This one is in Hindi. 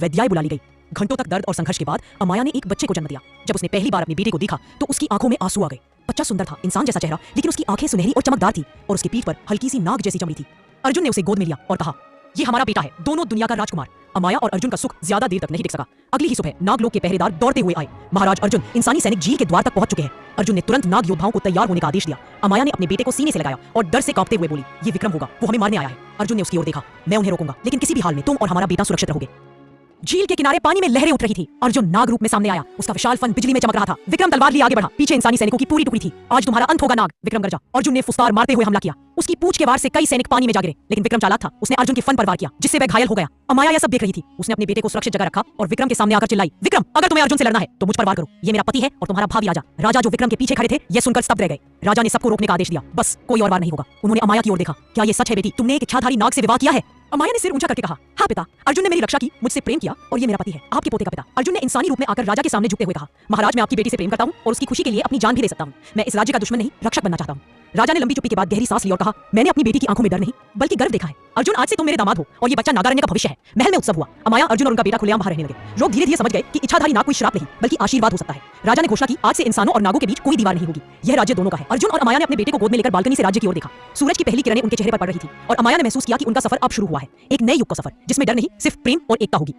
वैद्याय बुला ली गई। घंटों तक दर्द और संघर्ष के बाद अमाया ने एक बच्चे को जन्म दिया। जब उसने पहली बार अपने बेटे को देखा तो उसकी आंखों में आंसू आ गए। बच्चा सुंदर था, इंसान जैसा चेहरा, लेकिन उसकी आंखें सुनहरी और चमकदार थी और उसकी पीठ पर हल्की सी नाग जैसी चमड़ी थी। अर्जुन ने उसे गोद में लिया और कहा, ये हमारा बेटा है, दोनों दुनिया का राजकुमार। अमाया और अर्जुन का सुख ज्यादा देर तक नहीं टिक सका। अगली ही सुबह नागलोक के पहरेदार दौड़ते हुए आए। महाराज अर्जुन, इंसानी सैनिक झील के द्वार तक पहुंच चुके हैं। अर्जुन ने तुरंत नाग योद्धाओं को तैयार होने का आदेश दिया। अमाया ने अपने बेटे को सीने से लगाया और डर से कांपते हुए बोली, ये विक्रम होगा, वो हमें मारने आया है। अर्जुन ने उसकी ओर देखा, मैं उन्हें रोकूंगा, लेकिन किसी भी हाल में तुम और हमारा बेटा सुरक्षित रहोगे। झील के किनारे पानी में लहरें उठ रही थी। अर्जुन नाग रूप में सामने आया, उसका विशाल फन बिजली में चमक रहा था। विक्रम तलवार लिए आगे बढ़ा, पीछे इंसानी सैनिकों की पूरी टुकड़ी थी। आज तुम्हारा अंत होगा नाग, विक्रम गरजा। अर्जुन ने फुसकार मारते हुए हमला किया। उसकी पूंछ के वार से कई सैनिक पानी में जा गिरे, लेकिन विक्रम चालाक था, उसने अर्जुन के फन पर वार किया, जिससे वह घायल हो गया। अमाया यह सब देख रही थी। उसने अपने बेटे को सुरक्षित जगह रखा और विक्रम के सामने आकर चिल्लाई, विक्रम, अगर तुम्हें अर्जुन से लड़ना है तो मुझ पर वार करो, ये मेरा पति है और तुम्हारा भावी राजा। राजा जो विक्रम के पीछे खड़े थे, यह सुनकर स्तब्ध रह गए। राजा ने सबको रोकने का आदेश दिया, बस कोई और वार नहीं होगा। उन्होंने अमाया की ओर देखा, क्या ये सच है बेटी, तुमने एक इच्छाधारी नाग से विवाह किया है? अमाया ने सिर ऊंचा करके कहा, हाँ पिता, अर्जुन ने मेरी रक्षा की, मुझसे प्रेम किया और ये मेरा पति है, आपके पोते का पिता। अर्जुन ने इंसानी रूप में आकर राजा के सामने झुकते हुए कहा, महाराज, मैं आपकी बेटी से प्रेम करता हूँ और उसकी खुशी के लिए अपनी जान भी दे सकता हूँ। मैं इस राज्य का दुश्मन नहीं, रक्षक बनना चाहता हूँ। राजा ने लंबी चुप्पी के बाद गहरी सांस ली और कहा, मैंने अपनी बेटी की आंखों में डर नहीं बल्कि गर्व देखा है। अर्जुन, आज से तुम मेरे दामाद हो और ये बच्चा नागारण्य का भविष्य है। महल में उत्सव हुआ। अमाया, अर्जुन और उनका बेटा खुलेआम बाहर रहने लगे। लोग धीरे धीरे समझ गए कि इच्छाधारी नाग कोई श्राप नहीं बल्कि आशीर्वाद हो सकता है। राजा ने घोषणा की, आज से इंसानों और नागों के बीच कोई दीवार नहीं होगी, यह राज्य दोनों का है। अर्जुन और अमाया ने अपने बेटे को गोद में लेकर बालकनी से राज्य की ओर देखा। सूरज की पहली किरणें उनके चेहरे पर पड़ रही थी और अमाया ने महसूस किया कि उनका सफर अब शुरू हुआ है, एक नए युग का सफर जिसमें डर नहीं, सिर्फ प्रेम और एकता होगी।